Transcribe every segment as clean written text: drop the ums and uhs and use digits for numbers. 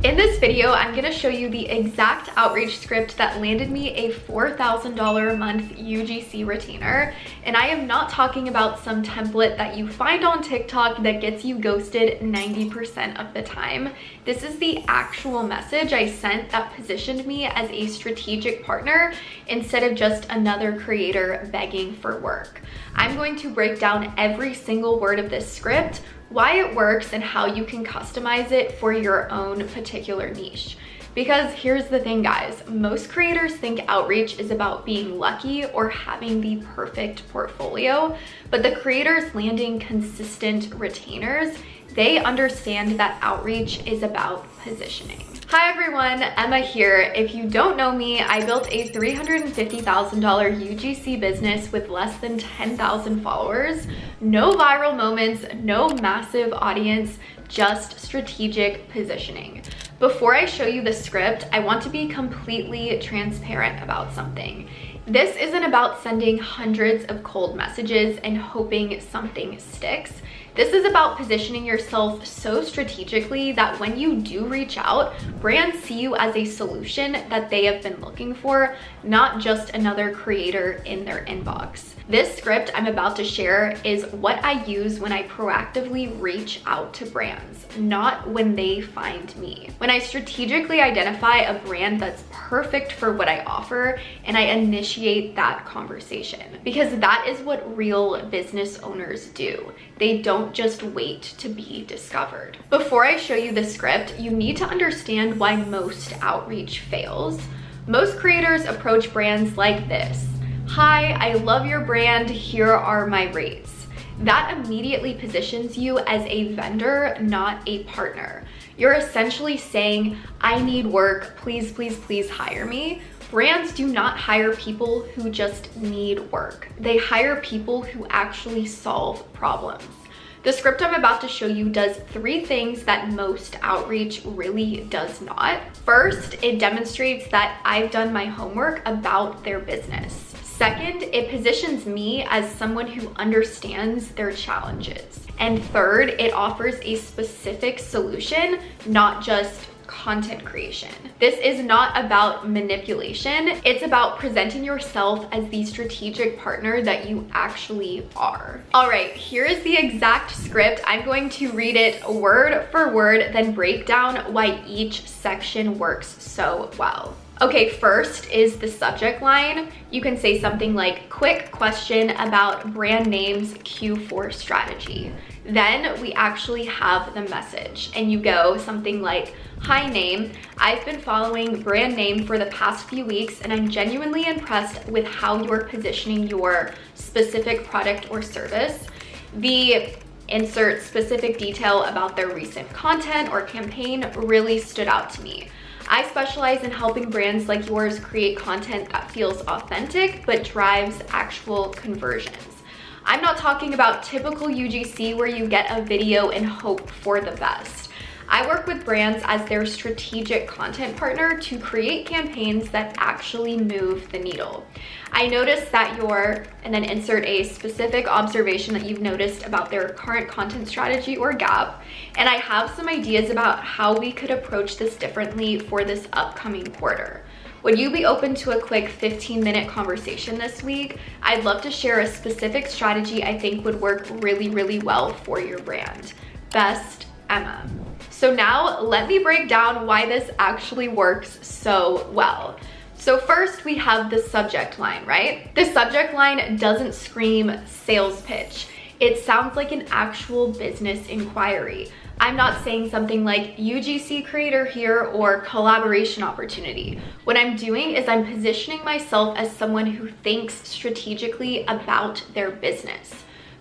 In this video, I'm gonna show you the exact outreach script that landed me a $4,000 a month UGC retainer. And I am not talking about some template that you find on TikTok that gets you ghosted 90% of the time. This is the actual message I sent that positioned me as a strategic partner instead of just another creator begging for work. I'm going to break down every single word of this script, why it works, and how you can customize it for your own particular niche. Because here's the thing, guys, most creators think outreach is about being lucky or having the perfect portfolio, but the creators landing consistent retainers, they understand that outreach is about positioning. Hi everyone, Emma here. If you don't know me, I built a $350,000 UGC business with less than 10,000 followers. No viral moments, no massive audience, just strategic positioning. Before I show you the script, I want to be completely transparent about something. This isn't about sending hundreds of cold messages and hoping something sticks. This is about positioning yourself so strategically that when you do reach out, brands see you as a solution that they have been looking for, not just another creator in their inbox. This script I'm about to share is what I use when I proactively reach out to brands, not when they find me. When I strategically identify a brand that's perfect for what I offer and I initiate that conversation, because that is what real business owners do. They don't just wait to be discovered. Before I show you the script, you need to understand why most outreach fails. Most creators approach brands like this. Hi, I love your brand, here are my rates. That immediately positions you as a vendor, not a partner. You're essentially saying, I need work, please, please, please hire me. Brands do not hire people who just need work. They hire people who actually solve problems. The script I'm about to show you does 3 things that most outreach really does not. First, it demonstrates that I've done my homework about their business. Second, it positions me as someone who understands their challenges. And third, it offers a specific solution, not just content creation. This is not about manipulation. It's about presenting yourself as the strategic partner that you actually are. All right, here is the exact script. I'm going to read it word for word, then break down why each section works so well. Okay, first is the subject line. You can say something like, quick question about brand name's Q4 strategy. Then we actually have the message, and you go something like, hi name, I've been following brand name for the past few weeks and I'm genuinely impressed with how you're positioning your specific product or service. The insert specific detail about their recent content or campaign really stood out to me. I specialize in helping brands like yours create content that feels authentic but drives actual conversions. I'm not talking about typical UGC where you get a video and hope for the best. I work with brands as their strategic content partner to create campaigns that actually move the needle. I noticed that and then insert a specific observation that you've noticed about their current content strategy or gap, and I have some ideas about how we could approach this differently for this upcoming quarter. Would you be open to a quick 15-minute conversation this week? I'd love to share a specific strategy I think would work really, really well for your brand. Best, Emma. So now let me break down why this actually works so well. So first we have the subject line, right? The subject line doesn't scream sales pitch. It sounds like an actual business inquiry. I'm not saying something like UGC creator here or collaboration opportunity. What I'm doing is I'm positioning myself as someone who thinks strategically about their business.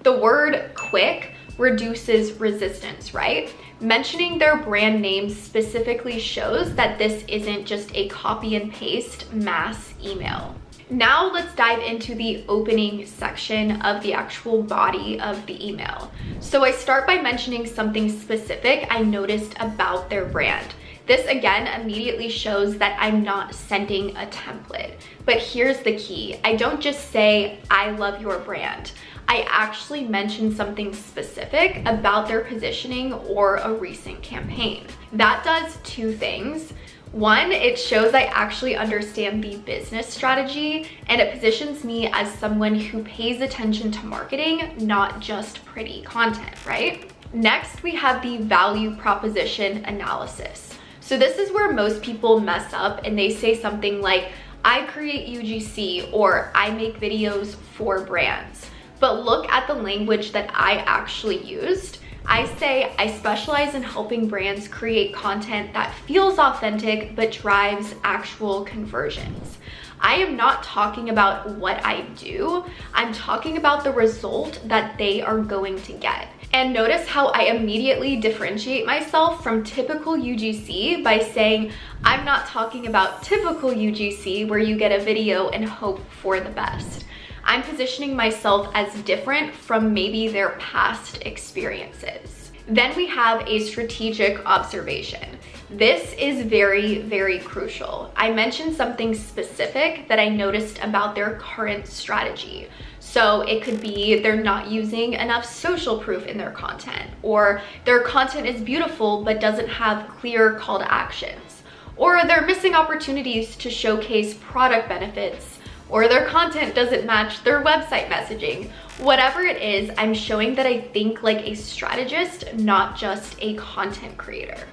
The word quick reduces resistance, right? Mentioning their brand name specifically shows that this isn't just a copy and paste mass email. Now let's dive into the opening section of the actual body of the email. So I start by mentioning something specific I noticed about their brand. This again immediately shows that I'm not sending a template. But here's the key. I don't just say, I love your brand. I actually mention something specific about their positioning or a recent campaign. That does two things. One, it shows I actually understand the business strategy, and it positions me as someone who pays attention to marketing, not just pretty content, right? Next, we have the value proposition analysis. So this is where most people mess up and they say something like, I create UGC or I make videos for brands. But look at the language that I actually used. I say I specialize in helping brands create content that feels authentic but drives actual conversions. I am not talking about what I do. I'm talking about the result that they are going to get. And notice how I immediately differentiate myself from typical UGC by saying I'm not talking about typical UGC where you get a video and hope for the best. I'm positioning myself as different from maybe their past experiences. Then we have a strategic observation. This is very, very crucial. I mentioned something specific that I noticed about their current strategy. So it could be they're not using enough social proof in their content, or their content is beautiful but doesn't have clear call to actions, or they're missing opportunities to showcase product benefits, or their content doesn't match their website messaging. Whatever it is, I'm showing that I think like a strategist, not just a content creator.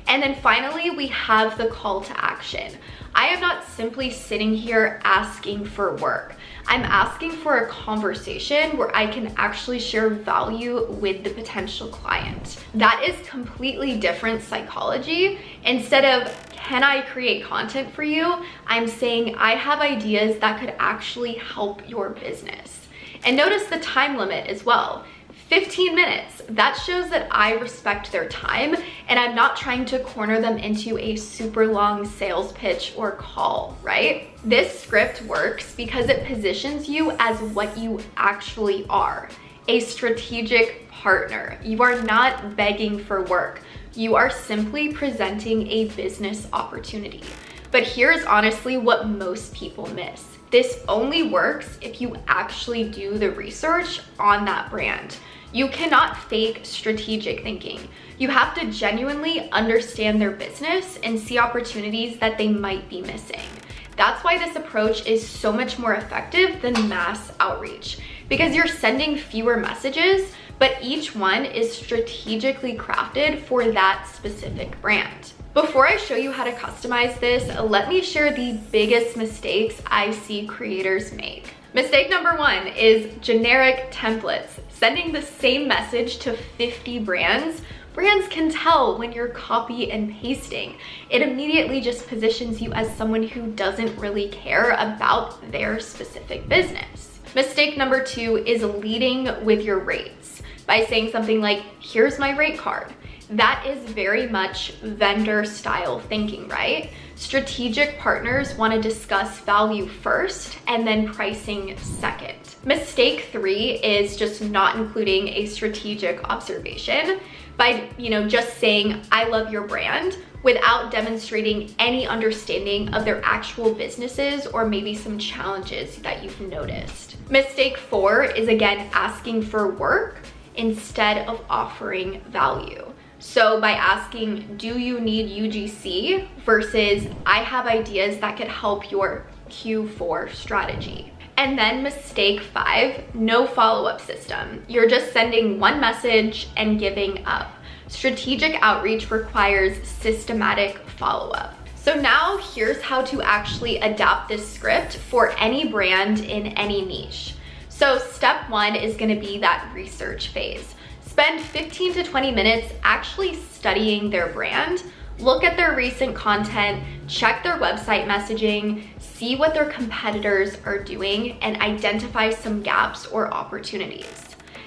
And then finally, we have the call to action. I am not simply sitting here asking for work. I'm asking for a conversation where I can actually share value with the potential client. That is completely different psychology. Instead of, can I create content for you? I'm saying I have ideas that could actually help your business. And notice the time limit as well. 15 minutes. That shows that I respect their time and I'm not trying to corner them into a super long sales pitch or call, right? This script works because it positions you as what you actually are, a strategic partner. You are not begging for work. You are simply presenting a business opportunity. But here's honestly what most people miss. This only works if you actually do the research on that brand. You cannot fake strategic thinking. You have to genuinely understand their business and see opportunities that they might be missing. That's why this approach is so much more effective than mass outreach, because you're sending fewer messages, but each one is strategically crafted for that specific brand. Before I show you how to customize this, let me share the biggest mistakes I see creators make. Mistake number one is generic templates. Sending the same message to 50 brands. Brands can tell when you're copy and pasting. It immediately just positions you as someone who doesn't really care about their specific business. Mistake number two is leading with your rates by saying something like, here's my rate card. That is very much vendor style thinking, right? Strategic partners want to discuss value first and then pricing second. Mistake three is just not including a strategic observation by, just saying, I love your brand without demonstrating any understanding of their actual businesses or maybe some challenges that you've noticed. Mistake four is again asking for work instead of offering value. So by asking, do you need UGC versus I have ideas that could help your Q4 strategy. And then mistake five, no follow-up system. You're just sending one message and giving up. Strategic outreach requires systematic follow-up. So now here's how to actually adapt this script for any brand in any niche. So step one is going to be that research phase. Spend 15 to 20 minutes actually studying their brand, look at their recent content, check their website messaging, see what their competitors are doing, and identify some gaps or opportunities.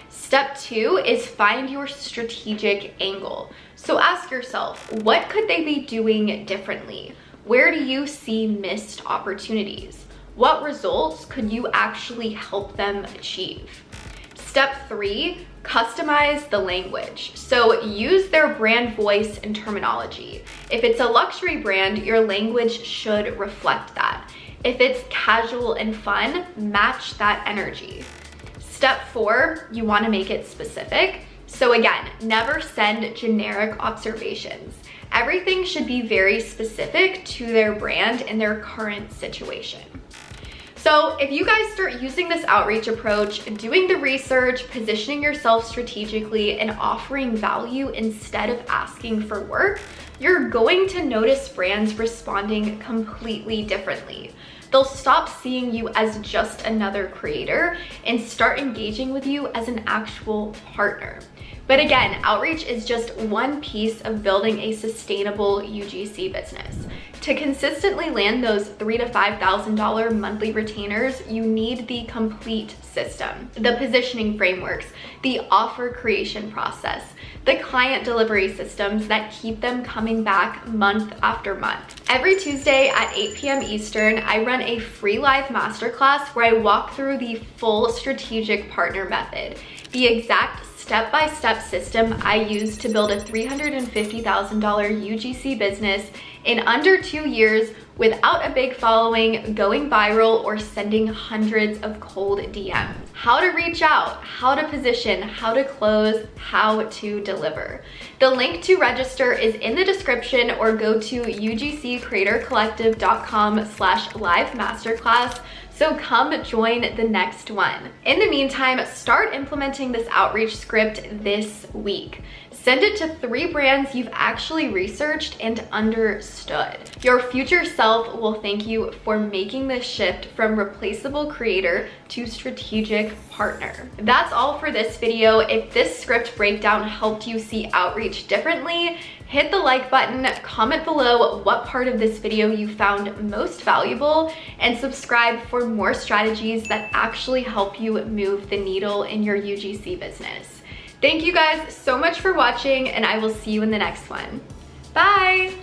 Step two is find your strategic angle. So ask yourself, what could they be doing differently? Where do you see missed opportunities? What results could you actually help them achieve? Step three, Customize the language. So use their brand voice and terminology. If it's a luxury brand, your language should reflect that. If it's casual and fun, match that energy. Step 4, you want to make it specific. So again, never send generic observations. Everything should be very specific to their brand and their current situation. So if you guys start using this outreach approach, doing the research, positioning yourself strategically, and offering value instead of asking for work, you're going to notice brands responding completely differently. They'll stop seeing you as just another creator and start engaging with you as an actual partner. But again, outreach is just one piece of building a sustainable UGC business. To consistently land those $3,000 to $5,000 monthly retainers, you need the complete system, the positioning frameworks, the offer creation process, the client delivery systems that keep them coming back month after month. Every Tuesday at 8 p.m. Eastern, I run a free live masterclass where I walk through the full strategic partner method, the exact step-by-step system I use to build a $350,000 UGC business in under 2 years without a big following, going viral, or sending hundreds of cold DMs. How to reach out, how to position, how to close, how to deliver. The link to register is in the description, or go to ugccreatorcollective.com/live masterclass. So come join the next one. In the meantime, start implementing this outreach script this week. Send it to 3 brands you've actually researched and understood. Your future self will thank you for making this shift from replaceable creator to strategic partner. That's all for this video. If this script breakdown helped you see outreach differently, hit the like button, comment below what part of this video you found most valuable, and subscribe for more strategies that actually help you move the needle in your UGC business. Thank you guys so much for watching, and I will see you in the next one. Bye!